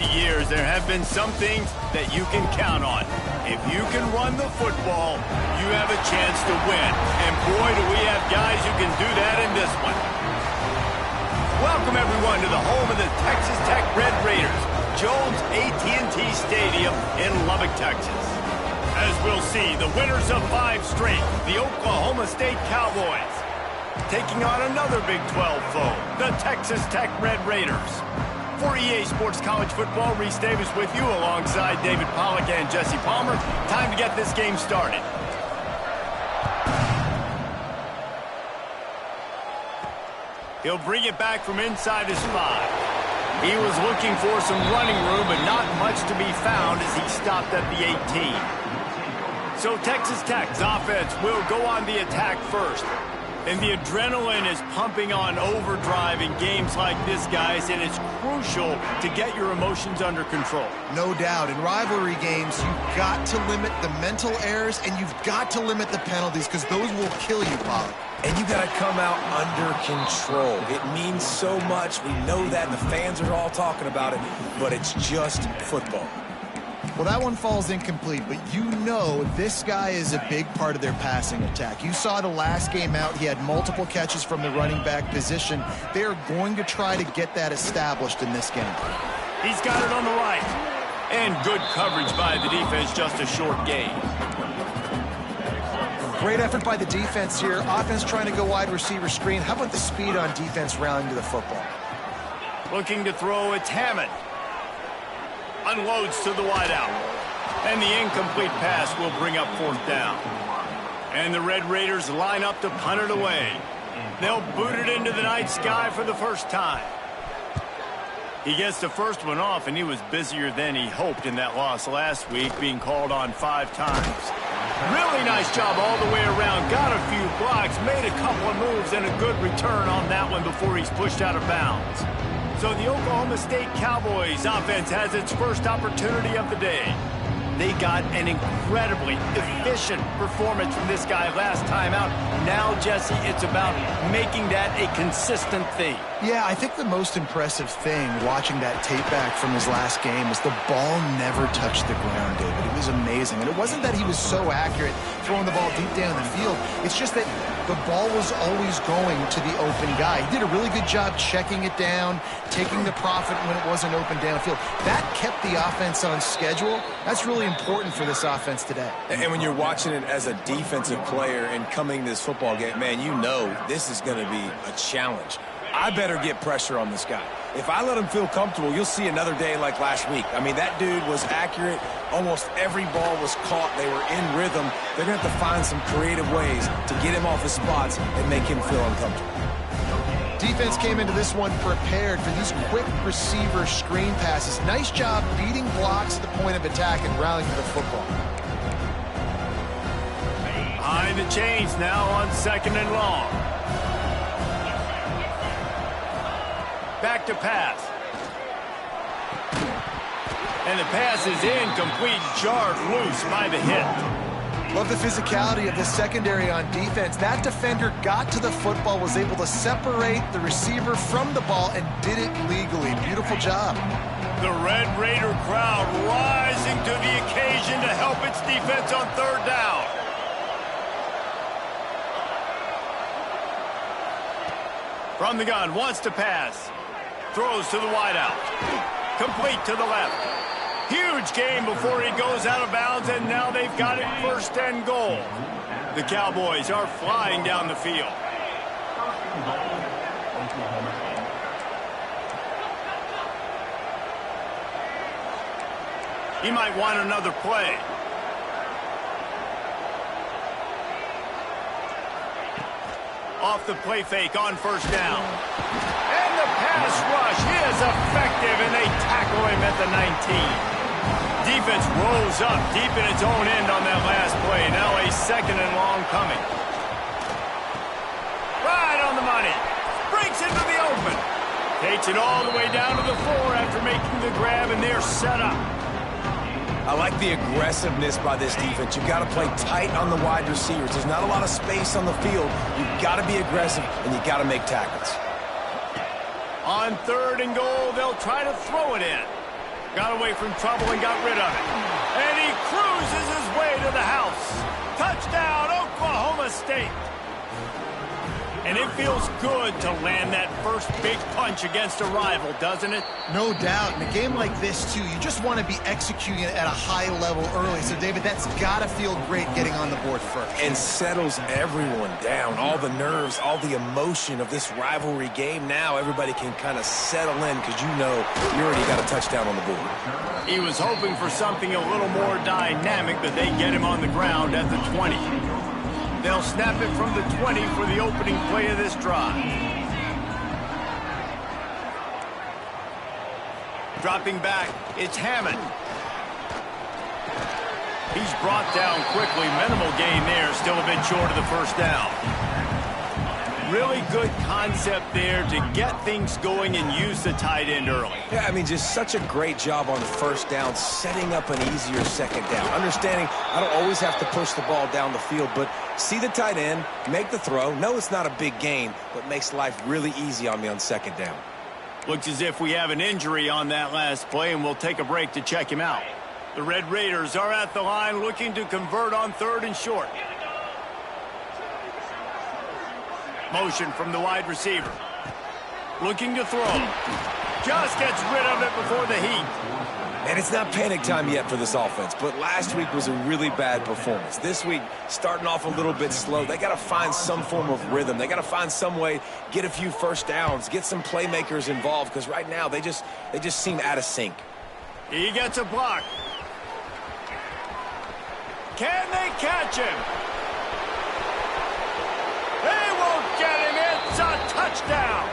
Years, there have been some things that you can count on. If you can run the football, you have a chance to win. And boy, do we have guys who can do that in this one. Welcome, everyone, to the home of the Texas Tech Red Raiders, Jones AT&T Stadium in Lubbock, Texas. As we'll see, the winners of 5 straight, the Oklahoma State Cowboys, taking on another Big 12 foe, the Texas Tech Red Raiders. For EA Sports College Football, Reese Davis with you alongside David Pollack and Jesse Palmer. Time to get this game started. He'll bring it back from inside his 5. He was looking for some running room, but not much to be found as he stopped at the 18. So Texas Tech's offense will go on the attack first. And the adrenaline is pumping on overdrive in games like this, guys, and it's crucial to get your emotions under control. No doubt. In rivalry games, you've got to limit the mental errors, and you've got to limit the penalties, because those will kill you, Pollard. And you got to come out under control. It means so much. We know that, and the fans are all talking about it, but it's just football. Well, that one falls incomplete, but you know this guy is a big part of their passing attack. You saw the last game out. He had multiple catches from the running back position. They're going to try to get that established in this game. He's got it on the right. And good coverage by the defense, just a short gain. Great effort by the defense here. Offense trying to go wide receiver screen. How about the speed on defense rallying to the football? Looking to throw, it's Hammond. Unloads to the wideout. And the incomplete pass will bring up 4th down. And the Red Raiders line up to punt it away. They'll boot it into the night sky for the first time. He gets the first one off, and he was busier than he hoped in that loss last week, being called on 5 times. Really nice job all the way around. Got a few blocks, made a couple of moves, and a good return on that one before he's pushed out of bounds. So the Oklahoma State Cowboys offense has its first opportunity of the day. They got an incredibly efficient performance from this guy last time out. Now, Jesse, it's about making that a consistent thing. Yeah, I think the most impressive thing watching that tape back from his last game was the ball never touched the ground, David. It was amazing. And it wasn't that he was so accurate throwing the ball deep down the field. It's just that the ball was always going to the open guy. He did a really good job checking it down, taking the profit when it wasn't open downfield. That kept the offense on schedule. That's really important for this offense today. And when you're watching it as a defensive player and coming to this football game, man, you know this is going to be a challenge. I better get pressure on this guy. If I let him feel comfortable, you'll see another day like last week. I mean, that dude was accurate. Almost every ball was caught. They were in rhythm. They're going to have to find some creative ways to get him off his spots and make him feel uncomfortable. Defense came into this one prepared for these quick receiver screen passes. Nice job beating blocks at the point of attack and rallying to the football. Behind the chains now on 2nd and long. Back to pass. And the pass is incomplete, jarred loose by the hit. Love the physicality of the secondary on defense. That defender got to the football, was able to separate the receiver from the ball, and did it legally. Beautiful job. The Red Raider crowd rising to the occasion to help its defense on 3rd down. From the gun, wants to pass. Throws to the wideout. Complete to the left. Huge gain before he goes out of bounds, and now they've got it 1st and goal. The Cowboys are flying down the field. He might want another play. Off the play fake on 1st down. And the pass rush is effective, and they tackle him at the 19. Defense rolls up deep in its own end on that last play. Now a 2nd and long coming. Right on the money. Breaks into the open. Takes it all the way down to the 4 after making the grab, and they're set up. I like the aggressiveness by this defense. You've got to play tight on the wide receivers. There's not a lot of space on the field. You've got to be aggressive, and you've got to make tackles. On 3rd and goal, they'll try to throw it in. Got away from trouble and got rid of it. And he cruises his way to the house. Touchdown, Oklahoma State. And it feels good to land that first big punch against a rival, doesn't it? No doubt. In a game like this, too, you just want to be executing it at a high level early. So, David, that's got to feel great getting on the board first. And settles everyone down. All the nerves, all the emotion of this rivalry game. Now everybody can kind of settle in because you know you already got a touchdown on the board. He was hoping for something a little more dynamic, but they get him on the ground at the 20. They'll snap it from the 20 for the opening play of this drive. Dropping back, it's Hammond. He's brought down quickly. Minimal gain there, still a bit short of the first down. Really good concept there to get things going and use the tight end early. Yeah, I mean, just such a great job on the first down, setting up an easier second down. Understanding I don't always have to push the ball down the field, but see the tight end, make the throw. No, it's not a big gain, but makes life really easy on me on second down. Looks as if we have an injury on that last play, and we'll take a break to check him out. The Red Raiders are at the line looking to convert on 3rd and short. Motion from the wide receiver. Looking to throw. Just gets rid of it before the heat. And it's not panic time yet for this offense, but last week was a really bad performance. This week, starting off a little bit slow. They got to find some form of rhythm. They got to find some way, get a few first downs, get some playmakers involved, because right now they just seem out of sync. He gets a block. Can they catch him? They won't get him. It's a touchdown.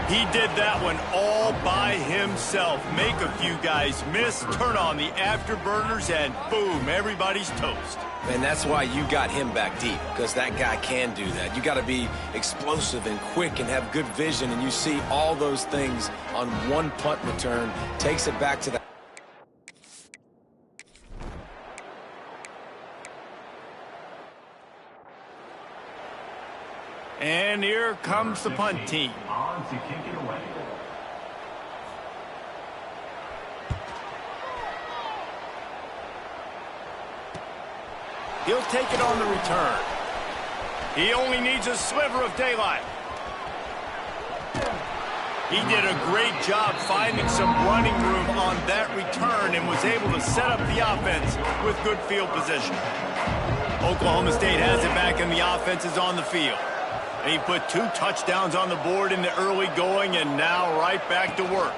He did that one all by himself. Make a few guys miss, turn on the afterburners, and boom, everybody's toast. And that's why you got him back deep, because that guy can do that. You got to be explosive and quick and have good vision, and you see all those things on one punt return. Takes it back to that. And here comes the punt team. On to kick it away. He'll take it on the return. He only needs a sliver of daylight. He did a great job finding some running room on that return and was able to set up the offense with good field position. Oklahoma State has it back and the offense is on the field. And he put 2 touchdowns on the board in the early going and now right back to work.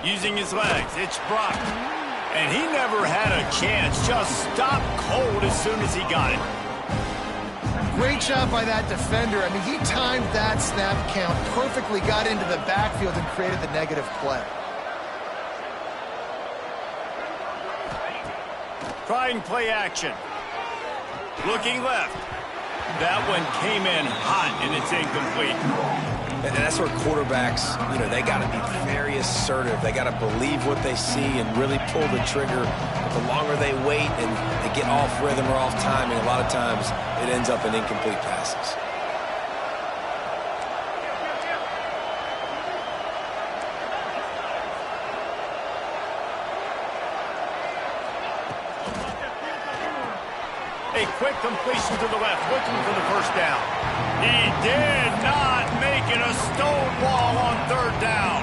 Using his legs, it's Brock. And he never had a chance, just stopped cold as soon as he got it. Great job by that defender. I mean, he timed that snap count perfectly, got into the backfield and created the negative play. Trying play action. Looking left. That one came in hot, and it's incomplete. And that's where quarterbacks, they got to be very assertive. They got to believe what they see and really pull the trigger. But the longer they wait and they get off rhythm or off timing, a lot of times it ends up in incomplete passes. A quick completion to the left, looking for the first down. He did not make it a stonewall on 3rd down.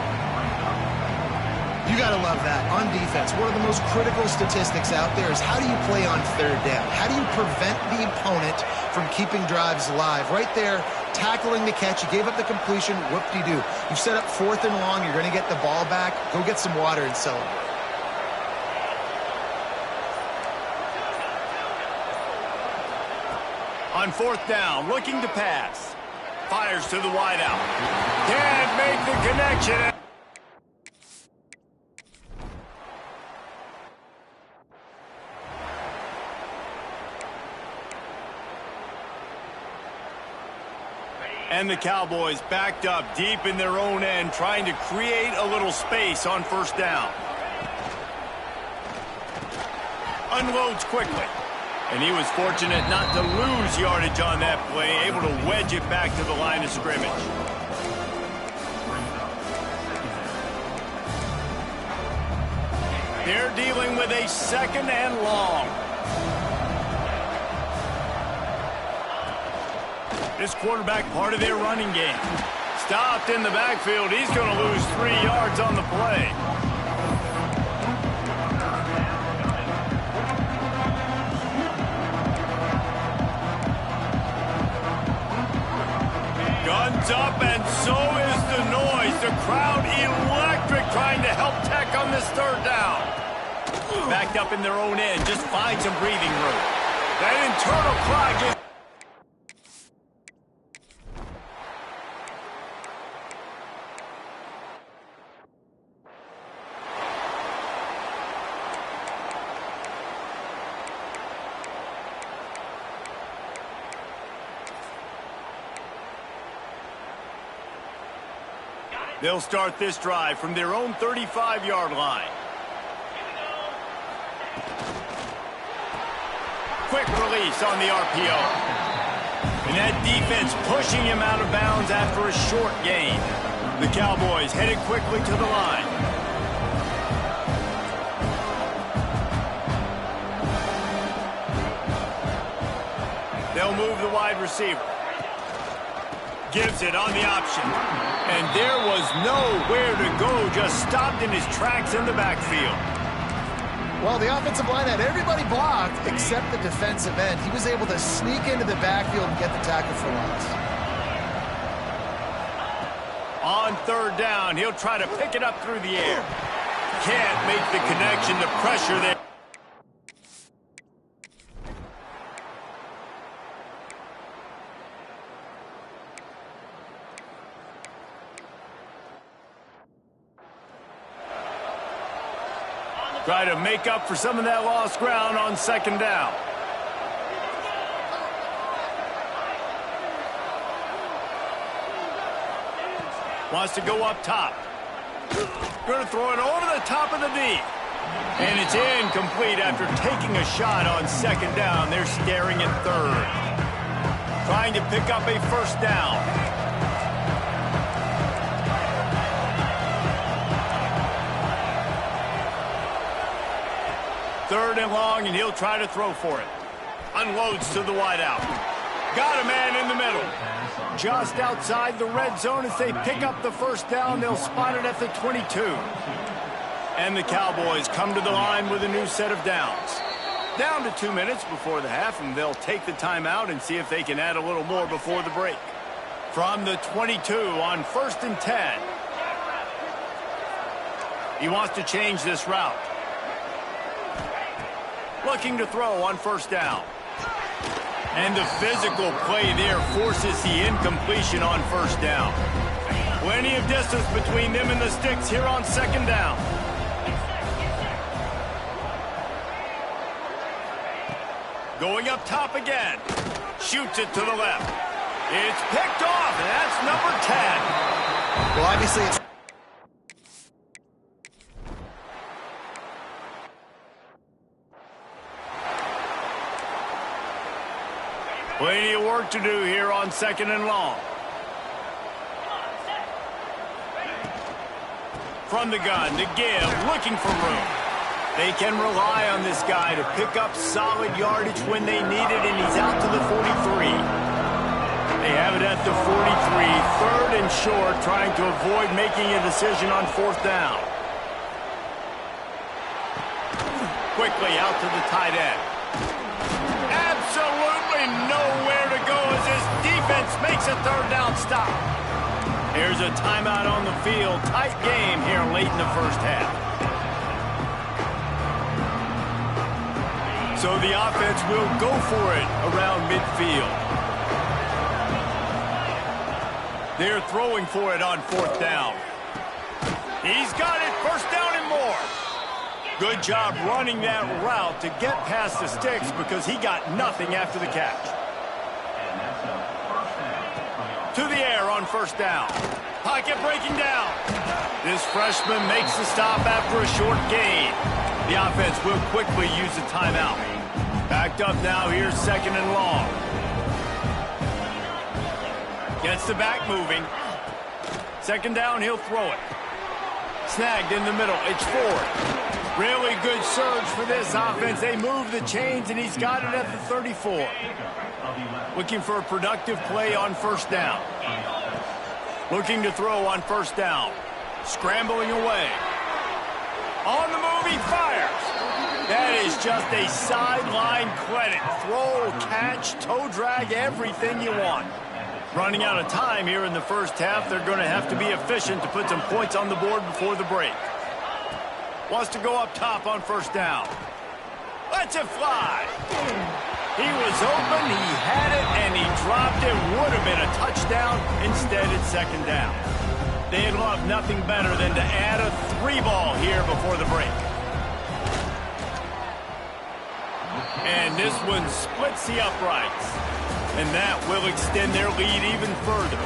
You got to love that. On defense, one of the most critical statistics out there is how do you play on 3rd down? How do you prevent the opponent from keeping drives alive? Right there, tackling the catch. You gave up the completion. Whoop-de-doo. You've set up 4th and long. You're going to get the ball back. Go get some water and celebrate. On 4th down, looking to pass. Fires to the wideout. Can't make the connection. And the Cowboys backed up deep in their own end, trying to create a little space on 1st down. Unloads quickly. And he was fortunate not to lose yardage on that play, able to wedge it back to the line of scrimmage. They're dealing with a 2nd and long. This quarterback part of their running game. Stopped in the backfield. He's going to lose 3 yards on the play. Guns up, and so is the noise. The crowd electric, trying to help Tech on this 3rd down. Backed up in their own end. Just find some breathing room. That internal clock is... They'll start this drive from their own 35-yard line. Quick release on the RPO. And that defense pushing him out of bounds after a short gain. The Cowboys headed quickly to the line. They'll move the wide receiver. Gives it on the option. And there was nowhere to go, just stopped in his tracks in the backfield. Well, the offensive line had everybody blocked except the defensive end. He was able to sneak into the backfield and get the tackle for loss. On 3rd down, he'll try to pick it up through the air. Can't make the connection, the pressure there. Try to make up for some of that lost ground on 2nd down. Wants to go up top. Going to throw it over the top of the D. And it's incomplete after taking a shot on 2nd down. They're staring at 3rd. Trying to pick up a 1st down. 3rd and long, and he'll try to throw for it. Unloads to the wideout. Got a man in the middle. Just outside the red zone as they pick up the 1st down. They'll spot it at the 22. And the Cowboys come to the line with a new set of downs. Down to 2 minutes before the half, and they'll take the timeout and see if they can add a little more before the break. From the 22 on 1st and 10. He wants to change this route. Looking to throw on 1st down. And the physical play there forces the incompletion on 1st down. Plenty of distance between them and the sticks here on 2nd down. Going up top again. Shoots it to the left. It's picked off, and that's number 10. Well, obviously it's... Plenty of work to do here on 2nd and long. From the gun to give, looking for room. They can rely on this guy to pick up solid yardage when they need it, and he's out to the 43. They have it at the 43, 3rd and short, trying to avoid making a decision on 4th down. Quickly out to the tight end. Absolutely nowhere to go as his defense makes a 3rd down stop. Here's a timeout on the field. Tight game here late in the 1st half. So the offense will go for it around midfield. They're throwing for it on 4th down. He's got it, 1st down and more. Good job running that route to get past the sticks because he got nothing after the catch. To the air on 1st down. Pocket breaking down. This freshman makes the stop after a short gain. The offense will quickly use a timeout. Backed up now, here's 2nd and long. Gets the back moving. 2nd down, he'll throw it. Snagged in the middle, it's 4th. Really good surge for this offense. They move the chains, and he's got it at the 34. Looking for a productive play on first down. Looking to throw on first down. Scrambling away. On the move, he fires. That is just a sideline credit. Throw, catch, toe drag, everything you want. Running out of time here in the first half. They're going to have to be efficient to put some points on the board before the break. Wants to go up top on first down. Lets it fly. He was open, he had it, and he dropped it. Would have been a touchdown. Instead, it's second down. They'd love nothing better than to add a 3-ball here before the break. And this one splits the uprights. And that will extend their lead even further.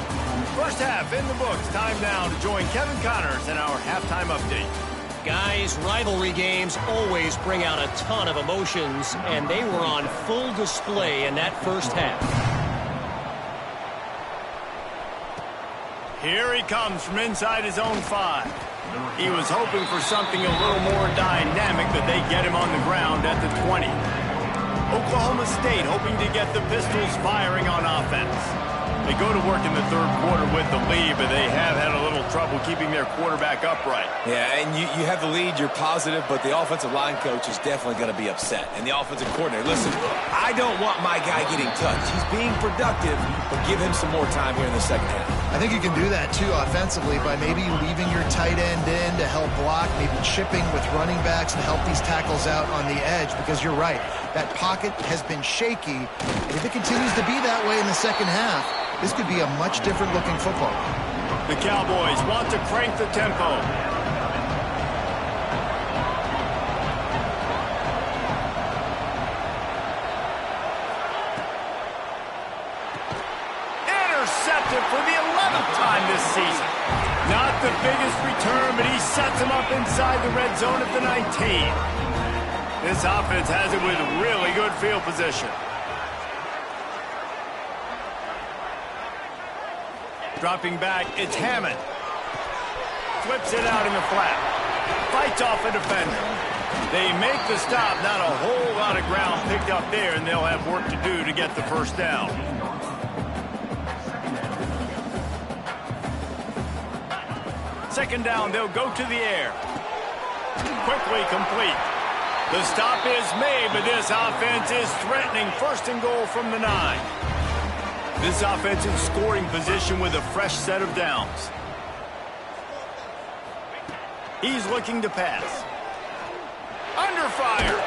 First half in the books. Time now to join Kevin Connors in our halftime update. Guys, rivalry games always bring out a ton of emotions, and they were on full display in that first half. Here he comes from inside his own 5. He was hoping for something a little more dynamic, but they get him on the ground at the 20. Oklahoma State hoping to get the Pistols firing on offense. They go to work in the third quarter with the lead, but they have had a little trouble keeping their quarterback upright. Yeah, and you have the lead, you're positive, but the offensive line coach is definitely going to be upset. And the offensive coordinator, listen, I don't want my guy getting touched. He's being productive, but give him some more time here in the second half. I think you can do that, too, offensively, by maybe leaving your tight end in to help block, maybe chipping with running backs to help these tackles out on the edge, because you're right. That pocket has been shaky. If it continues to be that way in the second half, this could be a much different looking football. The Cowboys want to crank the tempo. Intercepted for the 11th time this season. Not the biggest return, but he sets him up inside the red zone at the 19. This offense has it with really good field position. Dropping back, it's Hammond. Flips it out in the flat. Fights off a defender. They make the stop. Not a whole lot of ground picked up there, and they'll have work to do to get the first down. Second down, they'll go to the air. Quickly complete. The stop is made, but this offense is threatening. First and goal from the 9. This offense in scoring position with a fresh set of downs. He's looking to pass. Under fire.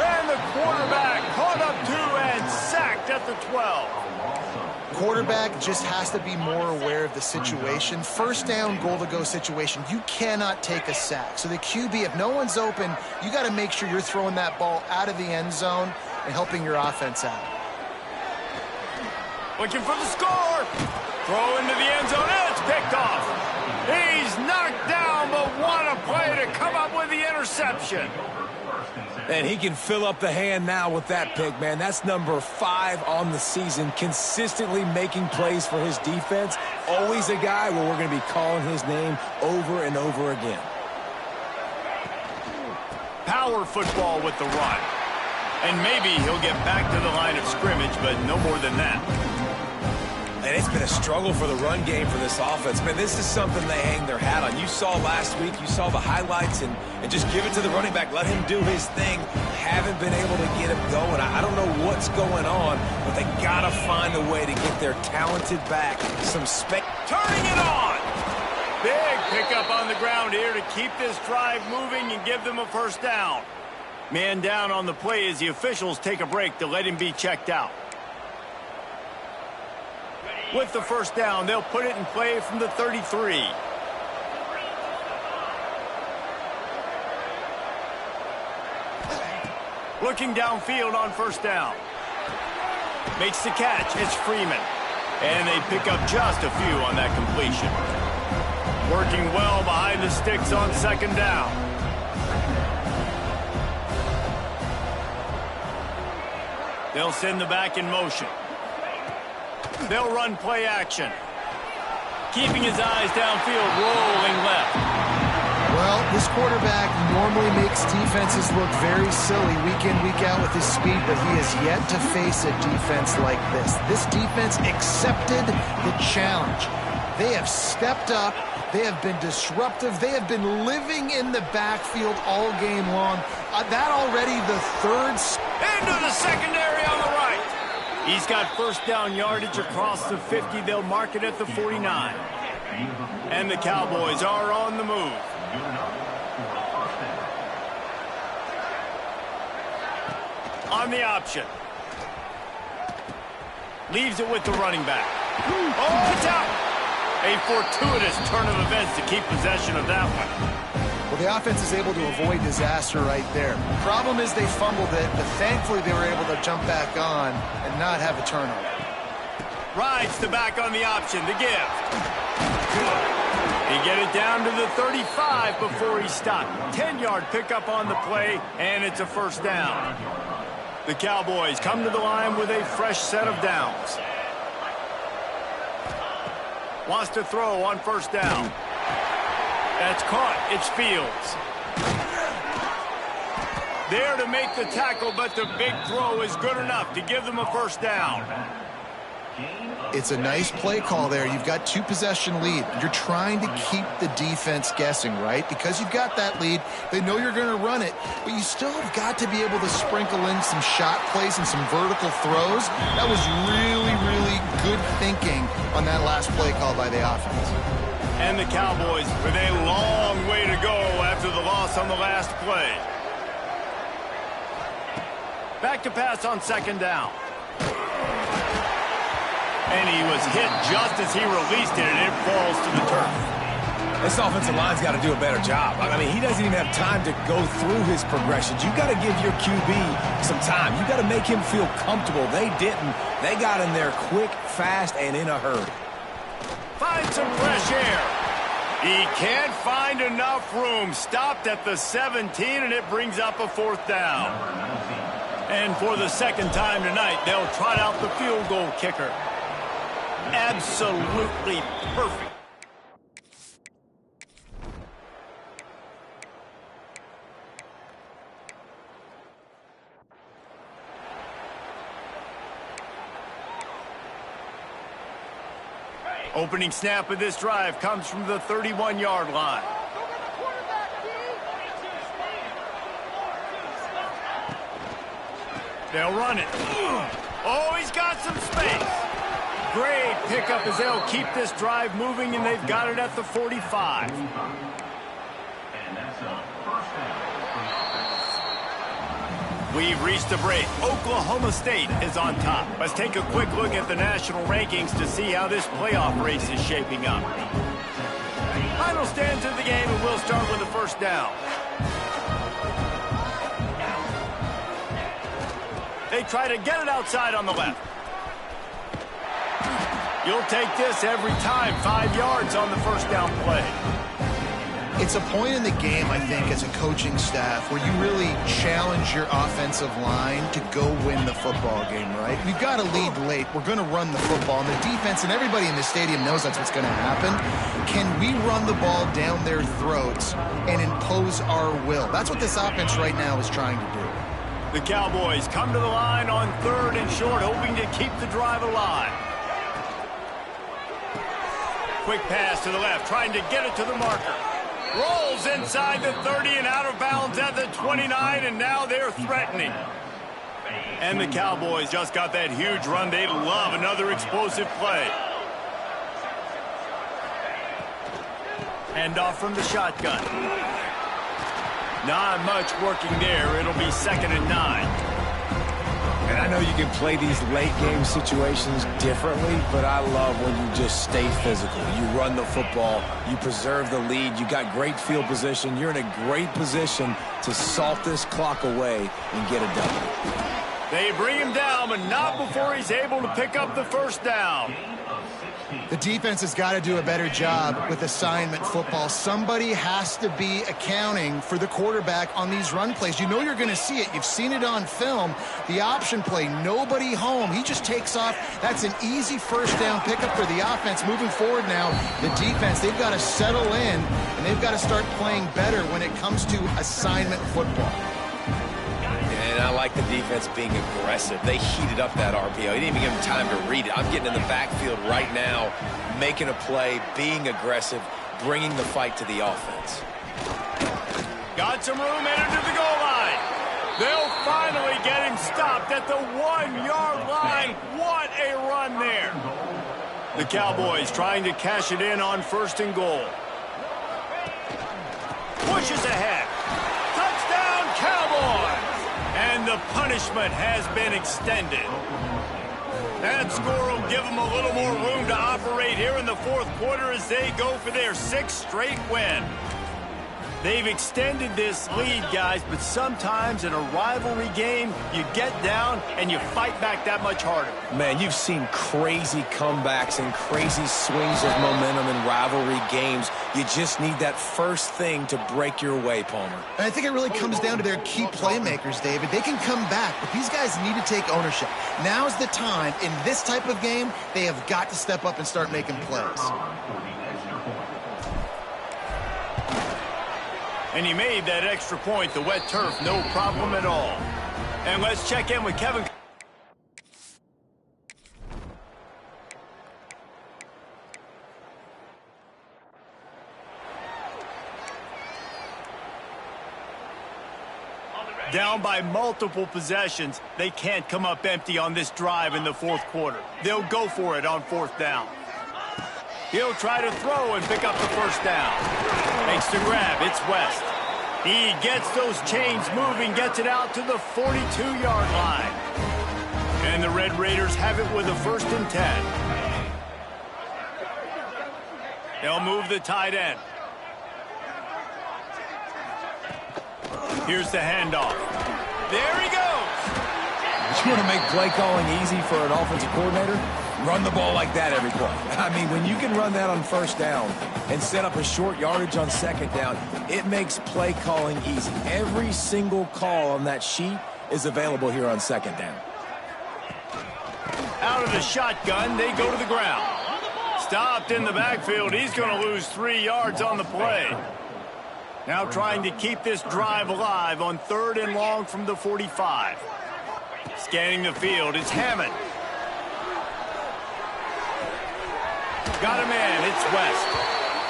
And the quarterback caught up to and sacked at the 12. Quarterback just has to be more aware of the situation. First down, goal-to-go situation. You cannot take a sack. So the QB, if no one's open, you got to make sure you're throwing that ball out of the end zone and helping your offense out. Looking for the score. Throw into the end zone. And it's picked off. He's knocked down, but what a play to come up with the interception. And he can fill up the hand now with that pick, man. That's number 5 on the season, consistently making plays for his defense. Always a guy where we're going to be calling his name over and over again. Power football with the run. And maybe he'll get back to the line of scrimmage, but no more than that. And it's been a struggle for the run game for this offense. Man, this is something they hang their hat on. You saw last week, you saw the highlights, and just give it to the running back. Let him do his thing. Haven't been able to get him going. I don't know what's going on, but they got to find a way to get their talented back some space. Turning it on! Big pickup on the ground here to keep this drive moving and give them a first down. Man down on the play as the officials take a break to let him be checked out. With the first down, they'll put it in play from the 33. Looking downfield on first down. Makes the catch. It's Freeman. And they pick up just a few on that completion. Working well behind the sticks on second down. They'll send the back in motion. They'll run play action. Keeping his eyes downfield, rolling left. Well, this quarterback normally makes defenses look very silly week in, week out with his speed, but he has yet to face a defense like this. This defense accepted the challenge. They have stepped up. They have been disruptive. They have been living in the backfield all game long. That already the third. Into the secondary on the right. He's got first down yardage across the 50. They'll mark it at the 49. And the Cowboys are on the move. On the option. Leaves it with the running back. Oh, it's out. A fortuitous turn of events to keep possession of that one. Well, the offense is able to avoid disaster right there. Problem is they fumbled it, but thankfully they were able to jump back on and not have a turnover. Rides the back on the option, the give. He get it down to the 35 before he stopped. 10-yard pickup on the play, and it's a first down. The Cowboys come to the line with a fresh set of downs. Wants to throw on first down. That's caught. It's Fields. There to make the tackle, but the big throw is good enough to give them a first down. It's a nice play call there. You've got two-possession lead. You're trying to keep the defense guessing, right? Because you've got that lead, they know you're going to run it, but you still have got to be able to sprinkle in some shot plays and some vertical throws. That was really, really good thinking on that last play call by the offense. And the Cowboys with a long way to go after the loss on the last play. Back to pass on second down. And he was hit just as he released it, and it falls to the turf. This offensive line's got to do a better job. I mean, he doesn't even have time to go through his progressions. You got to give your QB some time. You got to make him feel comfortable. They didn't. They got him there quick, fast, and in a hurry. Find some fresh air. He can't find enough room. Stopped at the 17, and it brings up a fourth down. And for the second time tonight, they'll trot out the field goal kicker. Absolutely perfect. Opening snap of this drive comes from the 31-yard line. They'll run it. Oh, he's got some space. Great pickup as they'll keep this drive moving, and they've got it at the 45. We've reached the break. Oklahoma State is on top. Let's take a quick look at the national rankings to see how this playoff race is shaping up. Final stands of the game, and we'll start with the first down. They try to get it outside on the left. You'll take this every time. 5 yards on the first down play. It's a point in the game, I think, as a coaching staff where you really challenge your offensive line to go win the football game, right? We've got to lead late. We're going to run the football. And the defense and everybody in the stadium knows that's what's going to happen. Can we run the ball down their throats and impose our will? That's what this offense right now is trying to do. The Cowboys come to the line on 3rd and short, hoping to keep the drive alive. Quick pass to the left, trying to get it to the marker. Rolls inside the 30 and out of bounds at the 29, and now they're threatening. And the Cowboys just got that huge run. They love another explosive play. Handoff from the shotgun. Not much working there. It'll be 2nd and 9. And I know you can play these late game situations differently, but I love when you just stay physical. You run the football, you preserve the lead, you got great field position, you're in a great position to salt this clock away and get a W. They bring him down, but not before he's able to pick up the first down. The defense has got to do a better job with assignment football. Somebody has to be accounting for the quarterback on these run plays. You know you're going to see it. You've seen it on film. The option play, nobody home. He just takes off. That's an easy first down pickup for the offense. Moving forward now, the defense, they've got to settle in, and they've got to start playing better when it comes to assignment football. And I like the defense being aggressive. They heated up that RPO. He didn't even give him time to read it. I'm getting in the backfield right now, making a play, being aggressive, bringing the fight to the offense. Got some room headed to the goal line. They'll finally get him stopped at the 1-yard line. What a run there. The Cowboys trying to cash it in on 1st and goal. Pushes ahead. Touchdown, Cowboys! And the punishment has been extended. That score will give them a little more room to operate here in the 4th quarter as they go for their 6th straight win. They've extended this lead, guys, but sometimes in a rivalry game, you get down and you fight back that much harder. Man, you've seen crazy comebacks and crazy swings of momentum in rivalry games. You just need that first thing to break your way, Palmer. And I think it really comes down to their key playmakers, David. They can come back, but these guys need to take ownership. Now's the time. In this type of game, they have got to step up and start making plays. And he made that extra point, the wet turf, no problem at all. And let's check in with Kevin. Down by multiple possessions, they can't come up empty on this drive in the 4th quarter. They'll go for it on 4th down. He'll try to throw and pick up the 1st down. Makes the grab. It's West. He gets those chains moving, gets it out to the 42-yard line. And the Red Raiders have it with a 1st and 10. They'll move the tight end. Here's the handoff. There he goes. You want to make play calling easy for an offensive coordinator? Run the ball like that every play. I mean, when you can run that on 1st down and set up a short yardage on 2nd down, it makes play calling easy. Every single call on that sheet is available here on 2nd down. Out of the shotgun, they go to the ground. Stopped in the backfield. He's going to lose 3 yards on the play. Now trying to keep this drive alive on 3rd and long from the 45. Scanning the field, it's Hammond. Got a man, it's West.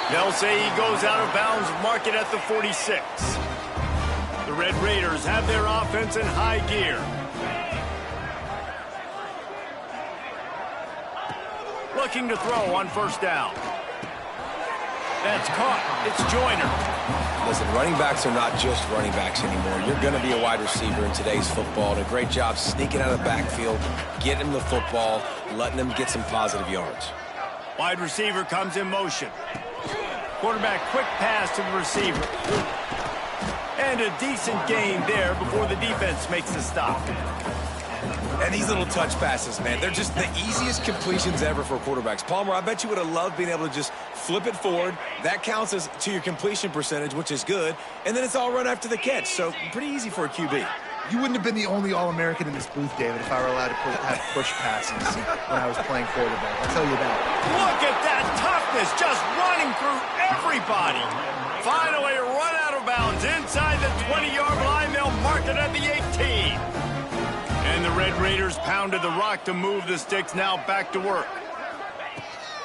They'll say he goes out of bounds, mark it at the 46. The Red Raiders have their offense in high gear. Looking to throw on 1st down. That's caught. It's Joyner. Listen, running backs are not just running backs anymore. You're going to be a wide receiver in today's football. And a great job sneaking out of the backfield, getting him the football, letting him get some positive yards. Wide receiver comes in motion. Quarterback quick pass to the receiver. And a decent gain there before the defense makes the stop. And these little touch passes, man, they're just the easiest completions ever for quarterbacks. Palmer, I bet you would have loved being able to just flip it forward. That counts as to your completion percentage, which is good. And then it's all run after the catch. So pretty easy for a QB. You wouldn't have been the only All-American in this booth, David, if I were allowed to have push passes when I was playing quarterback. I'll tell you that. Look at that toughness, just running through everybody. Finally run out of bounds inside the 20-yard line. They'll mark it at the 18. And the Red Raiders pounded the rock to move the sticks, now back to work.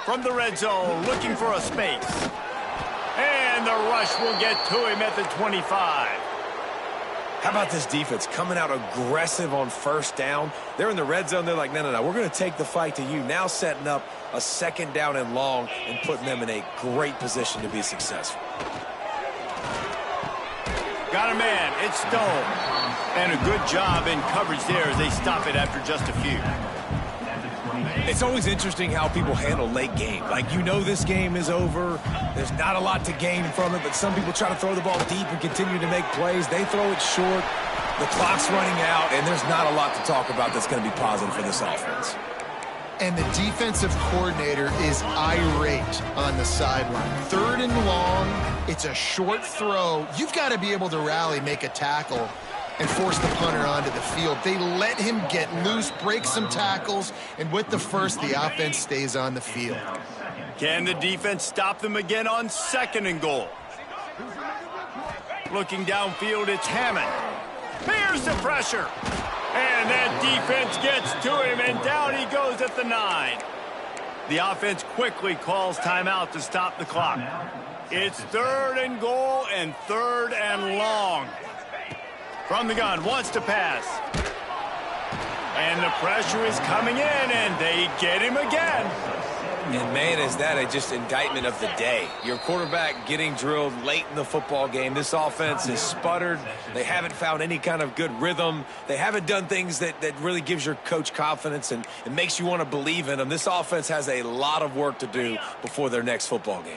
From the red zone, looking for a space. And the rush will get to him at the 25. How about this defense coming out aggressive on 1st down? They're in the red zone. They're like, no, we're going to take the fight to you. Now setting up a 2nd down and long and putting them in a great position to be successful. Got a man. It's Stone. And a good job in coverage there as they stop it after just a few. It's always interesting how people handle late game. Like, you know this game is over. There's not a lot to gain from it, but some people try to throw the ball deep and continue to make plays. They throw it short. The clock's running out, and there's not a lot to talk about that's going to be positive for this offense. And the defensive coordinator is irate on the sideline. 3rd and long, it's a short throw. You've got to be able to rally, make a tackle, and force the punter onto the field. They let him get loose, break some tackles, and with the first, the offense stays on the field. Can the defense stop them again on 2nd and goal? Looking downfield, it's Hammond. Here's the pressure. And that defense gets to him, and down he goes at the 9. The offense quickly calls timeout to stop the clock. It's 3rd and goal and 3rd and long. From the gun, wants to pass. And the pressure is coming in, and they get him again. And, man, is that just indictment of the day. Your quarterback getting drilled late in the football game. This offense is sputtered. They haven't found any kind of good rhythm. They haven't done things that really gives your coach confidence and it makes you want to believe in them. This offense has a lot of work to do before their next football game.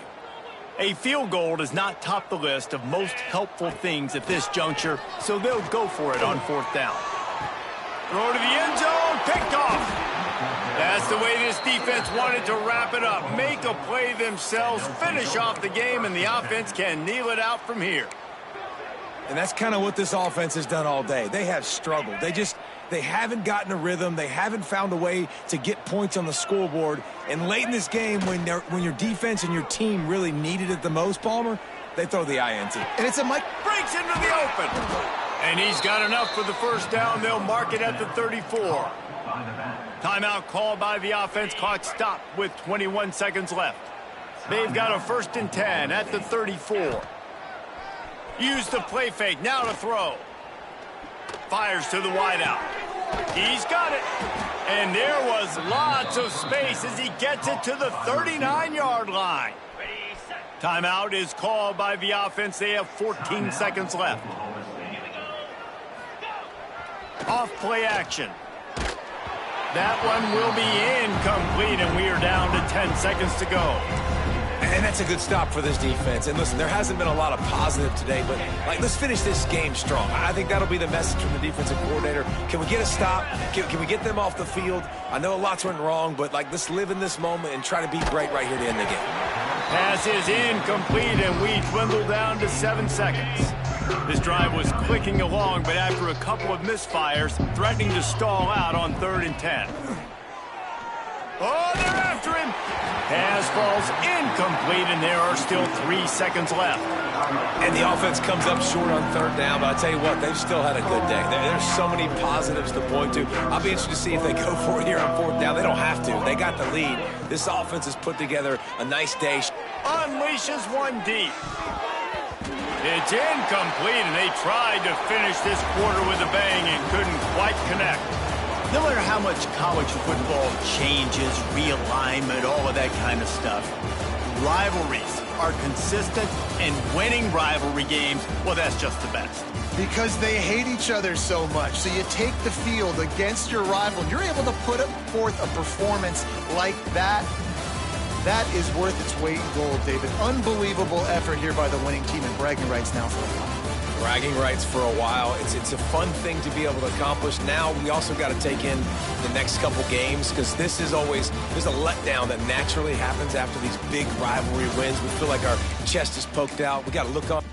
A field goal does not top the list of most helpful things at this juncture, so they'll go for it on 4th down. Throw to the end zone, picked off. That's the way this defense wanted to wrap it up. Make a play themselves, finish off the game, and the offense can kneel it out from here. And that's kind of what this offense has done all day. They have struggled. They haven't gotten a rhythm. They haven't found a way to get points on the scoreboard. And late in this game, when your defense and your team really needed it the most, Palmer, they throw the INT. And it's a Mike Breaks into the open. And he's got enough for the 1st down. They'll mark it at the 34. Timeout called by the offense. Clock stopped with 21 seconds left. They've got a 1st and 10 at the 34. Use the play fake. Now to throw. Fires to the wideout. He's got it. And there was lots of space as he gets it to the 39-yard line. Timeout is called by the offense. They have 14 seconds left. Off play action. That one will be incomplete, and we are down to 10 seconds to go. And that's a good stop for this defense. And listen, there hasn't been a lot of positive today, but let's finish this game strong. I think that'll be the message from the defensive coordinator. Can we get a stop? Can we get them off the field? I know a lot's went wrong, but let's live in this moment and try to be great right here to end the game. Pass is incomplete, and we dwindle down to 7 seconds. This drive was clicking along, but after a couple of misfires, threatening to stall out on 3rd and 10. Oh, they're after him. Pass falls incomplete, and there are still 3 seconds left. And the offense comes up short on 3rd down, but I tell you what, they've still had a good day. There's so many positives to point to. I'll be interested to see if they go for it here on 4th down. They don't have to. They got the lead. This offense has put together a nice day. Unleashes one deep. It's incomplete, and they tried to finish this quarter with a bang and couldn't quite connect. No matter how much college football changes, realignment, all of that kind of stuff, rivalries are consistent, and winning rivalry games, well, that's just the best. Because they hate each other so much. So you take the field against your rival, you're able to put forth a performance like that. That is worth its weight in gold, David. Unbelievable effort here by the winning team, and bragging rights now for a while. Bragging rights for a while. It's a fun thing to be able to accomplish. Now we also got to take in the next couple games, because there's a letdown that naturally happens after these big rivalry wins. We feel like our chest is poked out. We got to look up.